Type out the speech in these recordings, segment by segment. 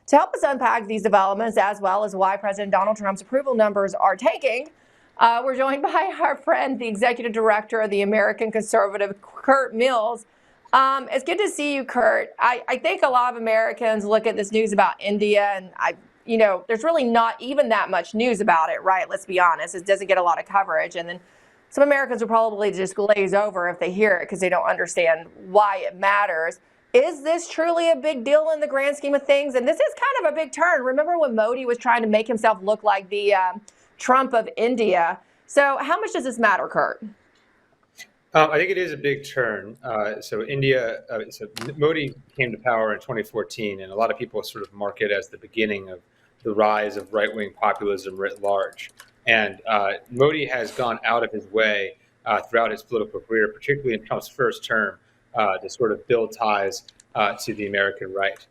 To help us unpack these developments as well as why President Donald Trump's approval numbers are tanking, we're joined by our friend, the executive director of the American Conservative, Curt Mills. It's good to see you, Curt. I think a lot of Americans look at this news about India, and there's really not even that much news about it, right? Let's be honest. It doesn't get a lot of coverage. And then some Americans will probably just glaze over if they hear it because they don't understand why it matters. Is this truly a big deal in the grand scheme of things? And this is kind of a big turn. Remember when Modi was trying to make himself look like the Trump of India? So how much does this matter, Curt? I think it is a big turn. So Modi came to power in 2014, and a lot of people sort of mark it as the beginning of the rise of right-wing populism writ large. And Modi has gone out of his way throughout his political career, particularly in Trump's first term, to sort of build ties to the American right.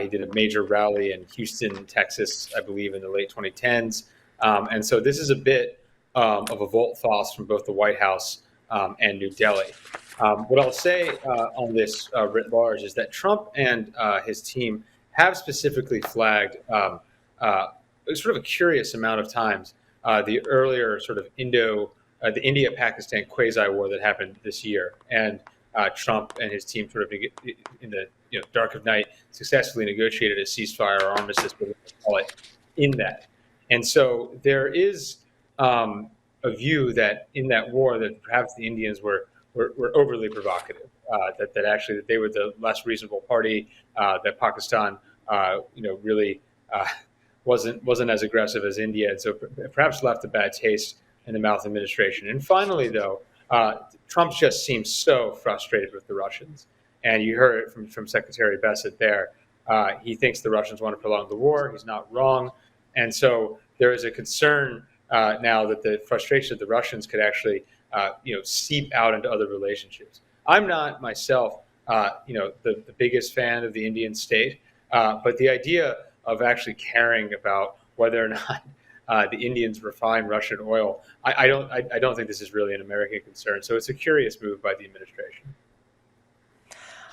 He did a major rally in Houston, Texas, I believe, in the late 2010s. And so this is a bit of a volte-face from both the White House and New Delhi. What I'll say on this writ large is that Trump and his team have specifically flagged sort of a curious amount of times the earlier sort of the India-Pakistan quasi-war that happened this year. And Trump and his team sort of in the dark of night successfully negotiated a ceasefire or armistice, whatever you call it, in that. And so there is a view that in that war that perhaps the Indians were overly provocative, that actually that they were the less reasonable party, that Pakistan really wasn't as aggressive as India, and so perhaps left a bad taste in the mouth of the administration. And finally, though, Trump just seems so frustrated with the Russians, and you heard it from Secretary Bessent there. He thinks the Russians want to prolong the war. He's not wrong, and so there is a concern now that the frustration of the Russians could actually seep out into other relationships. I'm not myself the biggest fan of the Indian state, but the idea of actually caring about whether or not the Indians refine Russian oil, I don't think this is really an American concern. So it's a curious move by the administration.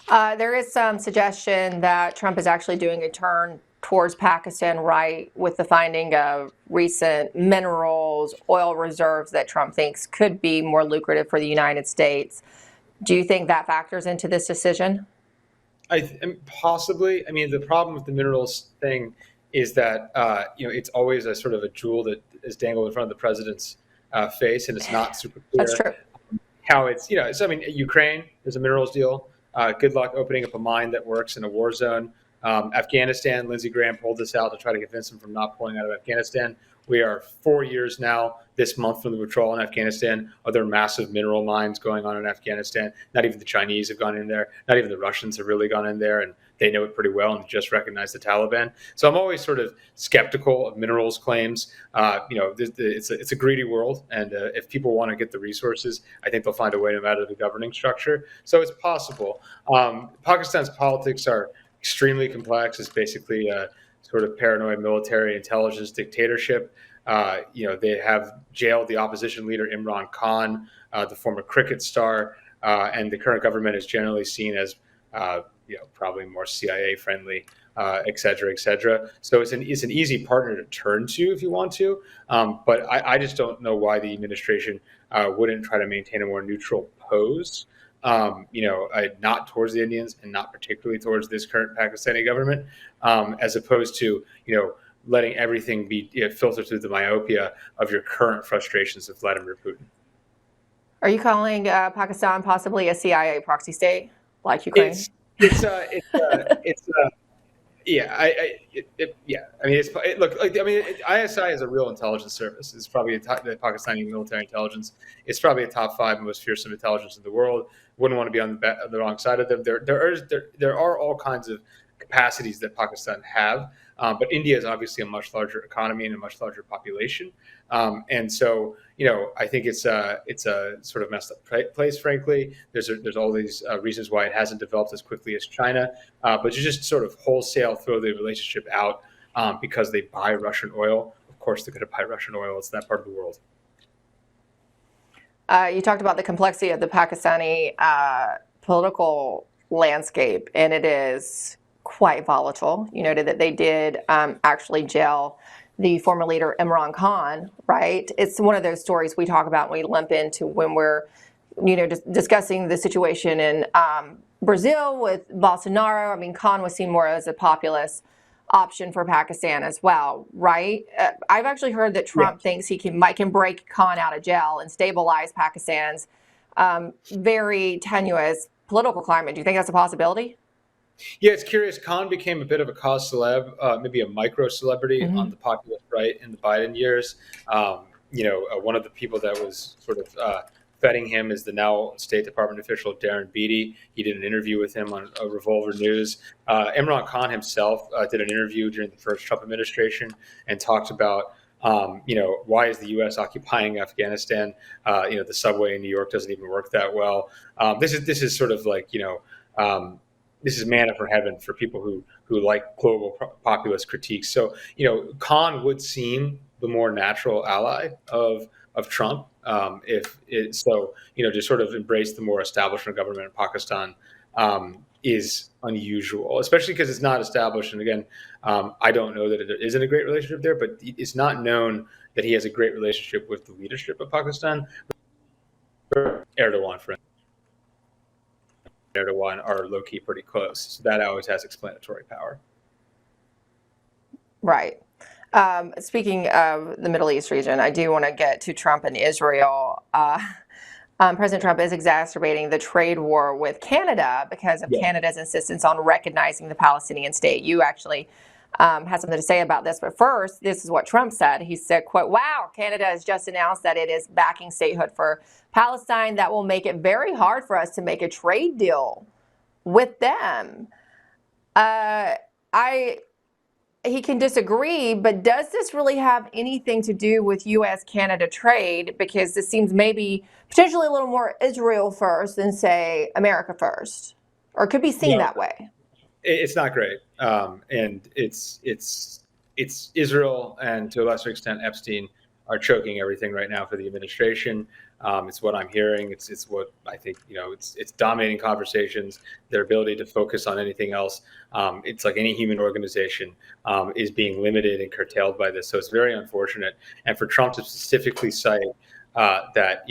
There is some suggestion that Trump is actually doing a turn towards Pakistan, right, with the finding of recent minerals, oil reserves that Trump thinks could be more lucrative for the United States. Do you think that factors into this decision? Possibly. I mean, the problem with the minerals thing is that it's always a sort of a jewel that is dangled in front of the president's face, and it's not super clear. That's true. How it's Ukraine, there's a minerals deal. Good luck opening up a mine that works in a war zone. Afghanistan, Lindsey Graham pulled this out to try to convince him from not pulling out of Afghanistan. We are 4 years now, this month, from the withdrawal in Afghanistan. Are there massive mineral mines going on in Afghanistan? Not even the Chinese have gone in there. Not even the Russians have really gone in there, and they know it pretty well and just recognize the Taliban. So I'm always sort of skeptical of minerals claims. It's a greedy world, and if people want to get the resources, I think they'll find a way no matter the governing structure. So it's possible. Pakistan's politics are extremely complex. It's basically a sort of paranoid military intelligence dictatorship. They have jailed the opposition leader Imran Khan, the former cricket star, and the current government is generally seen as probably more CIA friendly, et cetera, et cetera. So it's an easy partner to turn to if you want to. But I just don't know why the administration wouldn't try to maintain a more neutral pose. Not towards the Indians and not particularly towards this current Pakistani government, as opposed to, letting everything be filtered through the myopia of your current frustrations with Vladimir Putin. Are you calling Pakistan possibly a CIA proxy state like Ukraine? ISI is a real intelligence service. It's probably the Pakistani military intelligence. It's probably a top 5 most fearsome intelligence in the world. Wouldn't want to be on the wrong side of them. There are all kinds of capacities that Pakistan have, but India is obviously a much larger economy and a much larger population, and so I think it's a sort of messed up place. Frankly, there's all these reasons why it hasn't developed as quickly as China, but you just sort of wholesale throw the relationship out because they buy Russian oil. Of course, they're going to buy Russian oil. It's that part of the world. You talked about the complexity of the Pakistani political landscape, and it is quite volatile. You noted that they did actually jail the former leader Imran Khan, right? It's one of those stories we talk about when we limp into when we're, discussing the situation in Brazil with Bolsonaro. I mean, Khan was seen more as a populist option for Pakistan as well, right? I've actually heard that Trump thinks he can break Khan out of jail and stabilize Pakistan's very tenuous political climate. Do you think that's a possibility? Yeah, it's curious. Khan became a bit of a cause celeb, maybe a micro celebrity on the populist right in the Biden years. One of the people that was sort of vetting him is the now State Department official Darren Beattie. He did an interview with him on Revolver News. Imran Khan himself did an interview during the first Trump administration and talked about why is the U.S. occupying Afghanistan? The subway in New York doesn't even work that well. This is sort of like this is manna from heaven for people who like global populist critiques. So Khan would seem the more natural ally of Trump to sort of embrace the more establishment government in Pakistan is unusual, especially because it's not established. And again, I don't know that it isn't a great relationship there, but it's not known that he has a great relationship with the leadership of Pakistan. Erdogan, for instance. Erdogan are low-key pretty close. So that always has explanatory power. Right. Speaking of the Middle East region, I do want to get to Trump and Israel. President Trump is exacerbating the trade war with Canada because of Canada's insistence on recognizing the Palestinian state. You actually had something to say about this, but first, this is what Trump said. He said, quote, "Wow, Canada has just announced that it is backing statehood for Palestine. That will make it very hard for us to make a trade deal with them." He can disagree, but does this really have anything to do with U.S.-Canada trade? Because this seems maybe potentially a little more Israel first than, say, America first, or could be seen that way. It's not great, and it's Israel and to a lesser extent Epstein are choking everything right now for the administration. It's what I'm hearing. It's what I think. It's dominating conversations. Their ability to focus on anything else. It's like any human organization is being limited and curtailed by this. So it's very unfortunate. And for Trump to specifically cite that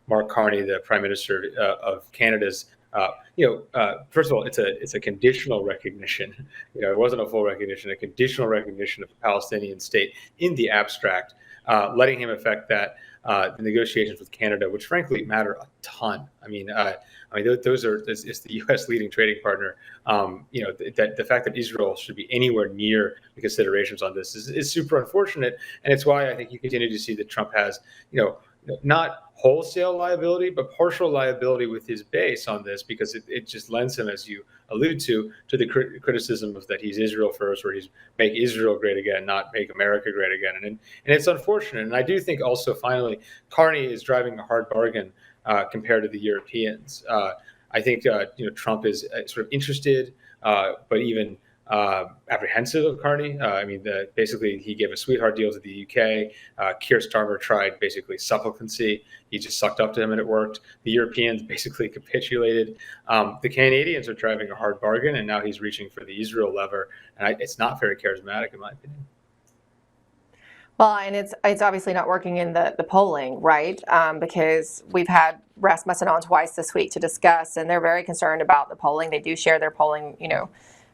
Mark Carney, the Prime Minister of Canada's. First of all, it's a conditional recognition. It wasn't a full recognition, a conditional recognition of a Palestinian state in the abstract, letting him affect that the negotiations with Canada, which frankly matter a ton. Those are it's the U.S. leading trading partner. That the fact that Israel should be anywhere near the considerations on this is super unfortunate, and it's why I think you continue to see that Trump has not wholesale liability, but partial liability with his base on this, because it just lends him, as you allude to the criticism of that he's Israel first, where he's make Israel great again, not make America great again. And it's unfortunate. And I do think also, finally, Carney is driving a hard bargain compared to the Europeans. I think Trump is sort of interested, but even apprehensive of Carney. Basically, he gave a sweetheart deal to the UK. Keir Starmer tried basically supplicancy. He just sucked up to him and it worked. The Europeans basically capitulated. The Canadians are driving a hard bargain, and now he's reaching for the Israel lever. And it's not very charismatic, in my opinion. Well, and it's obviously not working in the polling, right? Because we've had Rasmussen on twice this week to discuss, and they're very concerned about the polling. They do share their polling,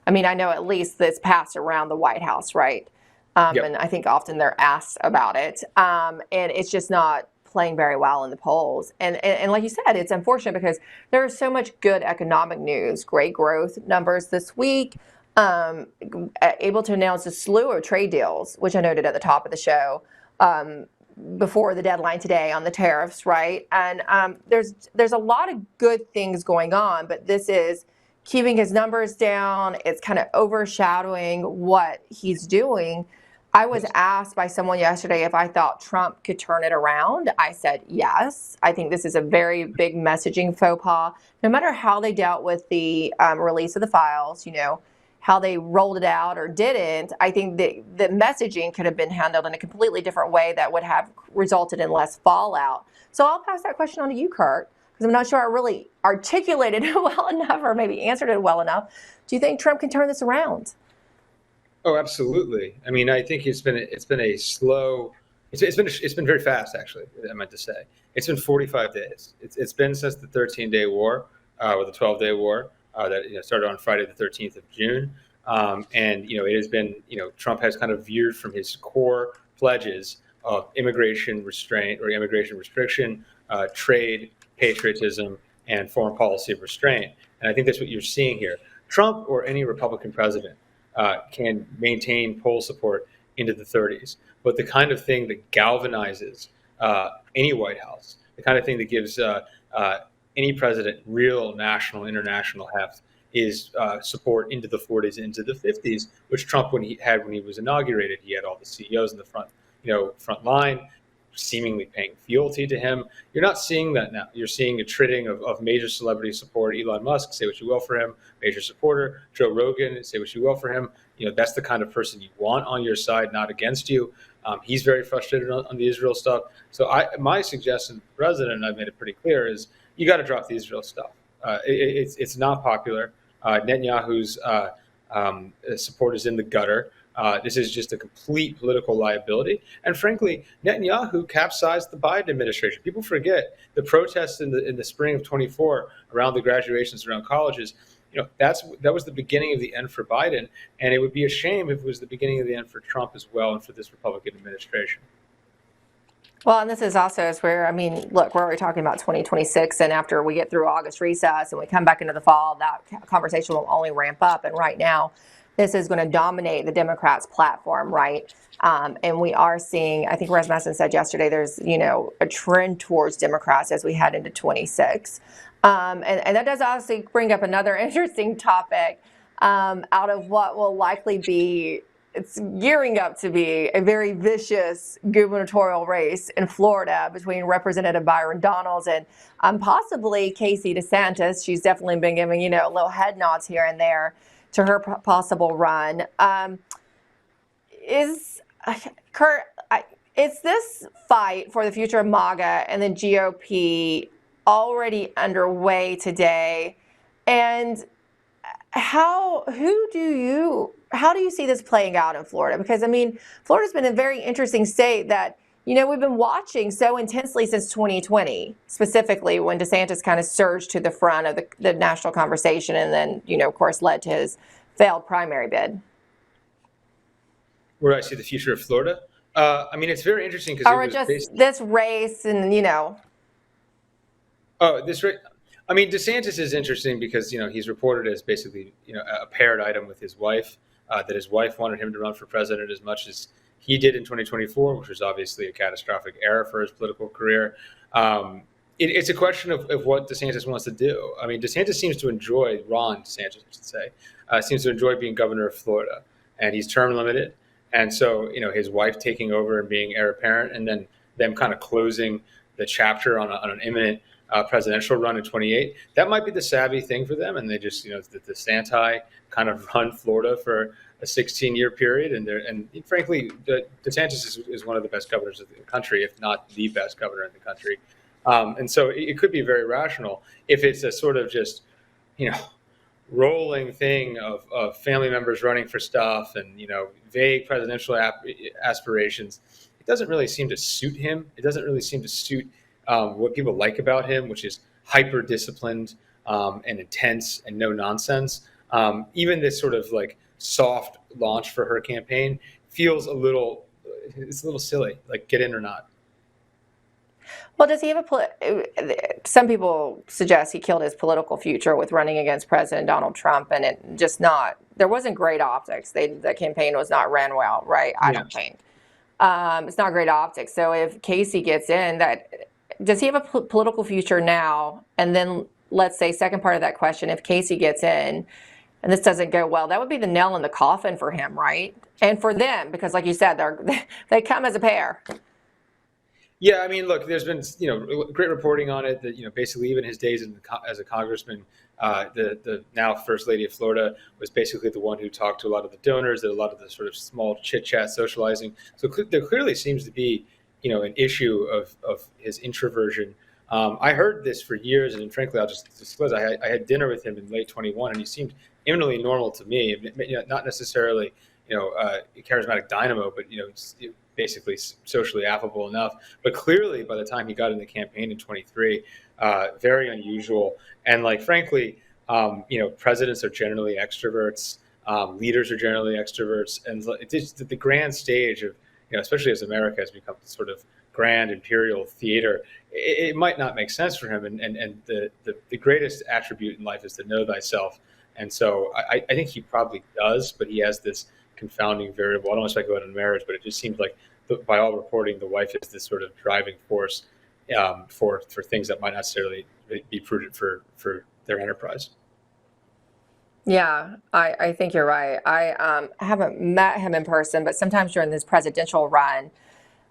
I know at least that's passed around the White House, right? And I think often they're asked about it. And it's just not playing very well in the polls. And like you said, it's unfortunate because there is so much good economic news, great growth numbers this week, able to announce a slew of trade deals, which I noted at the top of the show, before the deadline today on the tariffs, right? And there's a lot of good things going on, but this is keeping his numbers down. It's kind of overshadowing what he's doing. I was asked by someone yesterday if I thought Trump could turn it around. I said yes. I think this is a very big messaging faux pas. No matter how they dealt with the release of the files, how they rolled it out or didn't, I think the messaging could have been handled in a completely different way that would have resulted in less fallout. So I'll pass that question on to you, Curt. because I'm not sure I really articulated it well enough or maybe answered it well enough. Do you think Trump can turn this around? Oh, absolutely. I mean, I think it's been a slow. It's been very fast, actually. I meant to say it's been 45 days. It's been since the 13-day war, or the 12-day war that started on Friday the 13th of June, and it has been Trump has kind of veered from his core pledges of immigration restraint or immigration restriction, trade, patriotism, and foreign policy of restraint. And I think that's what you're seeing here. Trump or any Republican president can maintain poll support into the 30s. But the kind of thing that galvanizes any White House, the kind of thing that gives any president real national, international heft, is support into the 40s, into the 50s, which Trump, when he was inaugurated, he had all the CEOs in the front line, seemingly paying fealty to him. You're not seeing that now. You're seeing a tridding of major celebrity support. Elon Musk, say what you will for him, major supporter. Joe Rogan, say what you will for him. That's the kind of person you want on your side, not against you. He's very frustrated on the Israel stuff. So my suggestion to the president, and I've made it pretty clear, is you got to drop the Israel stuff. It's not popular. Netanyahu's support is in the gutter. This is just a complete political liability. And frankly, Netanyahu capsized the Biden administration. People forget the protests in the spring of 24 around the graduations around colleges. That was the beginning of the end for Biden. And it would be a shame if it was the beginning of the end for Trump as well and for this Republican administration. Well, and this is also where, look, we're already talking about 2026, and after we get through August recess and we come back into the fall, that conversation will only ramp up. And right now, this is going to dominate the Democrats' platform, right? And we are seeing, I think Rasmussen said yesterday, there's, a trend towards Democrats as we head into 26. And that does obviously bring up another interesting topic out of what will likely be, it's gearing up to be a very vicious gubernatorial race in Florida between Representative Byron Donalds and possibly Casey DeSantis. She's definitely been giving, little head nods here and there to her possible run. Curt, is this fight for the future of MAGA and the GOP already underway today? And how do you see this playing out in Florida? Because, Florida's been a very interesting state that, we've been watching so intensely since 2020, specifically when DeSantis kind of surged to the front of the national conversation and then, of course, led to his failed primary bid. Where do I see the future of Florida? It's very interesting because this race and, Oh, this race. DeSantis is interesting because, he's reported as basically, a paired item with his wife, that his wife wanted him to run for president as much as he did in 2024, which was obviously a catastrophic error for his political career. It's a question of what DeSantis wants to do. DeSantis seems to enjoy, Ron DeSantis, I should say, seems to enjoy being governor of Florida, and he's term limited. And so, his wife taking over and being heir apparent, and then them kind of closing the chapter on an imminent presidential run in 28, that might be the savvy thing for them. And they just, the DeSantis kind of run Florida for a 16-year period. And frankly, DeSantis is one of the best governors of the country, if not the best governor in the country. And so it could be very rational if it's a sort of just, rolling thing of family members running for stuff and, vague presidential aspirations. It doesn't really seem to suit him. It doesn't really seem to suit what people like about him, which is hyper disciplined and intense and no nonsense. Even this sort of like soft launch for her campaign feels it's a little silly, like get in or not. Well, does he have some people suggest he killed his political future with running against President Donald Trump, and there wasn't great optics. The campaign was not ran well, right? I don't think. It's not great optics. So if Casey gets in, does he have a political future now? And then let's say, second part of that question, if Casey gets in and this doesn't go well, that would be the nail in the coffin for him, right? And for them, because like you said, they come as a pair. Yeah, look, there's been great reporting on it that basically even his days as a congressman, the now First Lady of Florida was basically the one who talked to a lot of the donors, did a lot of the sort of small chit chat socializing. So there clearly seems to be an issue of his introversion I heard this for years, and frankly, I'll just disclose, I had dinner with him in late 21, and he seemed eminently normal to me. Not necessarily, a charismatic dynamo, but basically socially affable enough. But clearly, by the time he got in the campaign in 23, very unusual. And frankly, presidents are generally extroverts. Leaders are generally extroverts, and it's the grand stage of, especially as America has become sort of grand imperial theater, it might not make sense for him. And the greatest attribute in life is to know thyself. And so I think he probably does, but he has this confounding variable. I don't want to speculate on marriage, but it just seems like, by all reporting, the wife is this sort of driving force for things that might not necessarily be prudent for their enterprise. Yeah, I think you're right. I haven't met him in person, but sometimes during this presidential run,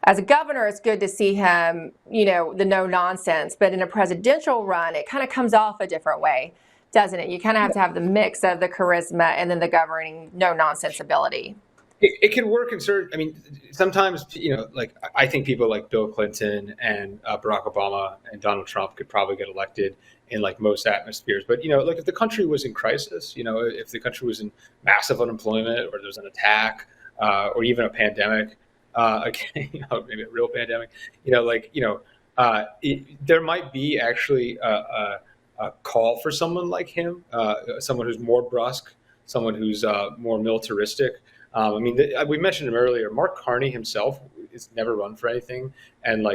as a governor, it's good to see him, the no nonsense. But in a presidential run, it kind of comes off a different way, doesn't it? You kind of have to have the mix of the charisma and then the governing no nonsense ability. It can work in certain. I mean, sometimes I think people like Bill Clinton and Barack Obama and Donald Trump could probably get elected in most atmospheres. But if the country was in crisis, if the country was in massive unemployment, or there's an attack, or even a pandemic, maybe a real pandemic, there might be actually a call for someone like him, someone who's more brusque, someone who's more militaristic. We mentioned him earlier. Mark Carney himself has never run for anything, and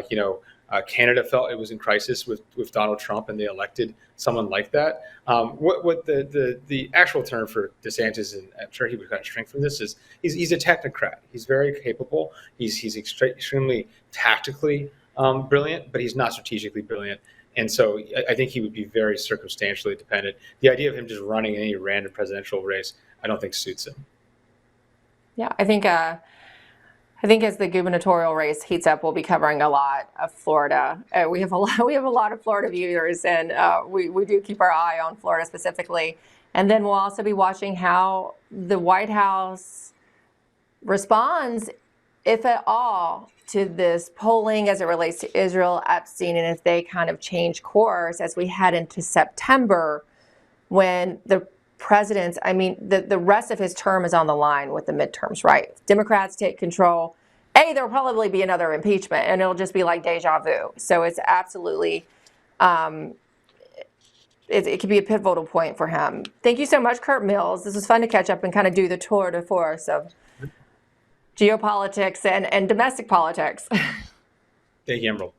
Canada felt it was in crisis with Donald Trump, and they elected someone like that. What the actual term for DeSantis, and I'm sure he would kind of shrink from this, is he's a technocrat. He's very capable. He's extremely tactically brilliant, but he's not strategically brilliant. And so I think he would be very circumstantially dependent. The idea of him just running any random presidential race, I don't think suits him. Yeah, I think as the gubernatorial race heats up, we'll be covering a lot of Florida. We have a lot of Florida viewers, and we do keep our eye on Florida specifically. And then we'll also be watching how the White House responds, if at all, to this polling as it relates to Israel Epstein, and if they kind of change course as we head into September, when the president's, the rest of his term is on the line with the midterms, right? If Democrats take control, there'll probably be another impeachment, and it'll just be like deja vu. So it's absolutely, it could be a pivotal point for him. Thank you so much, Curt Mills. This was fun to catch up and kind of do the tour de force of geopolitics and domestic politics. Thank you, Emerald.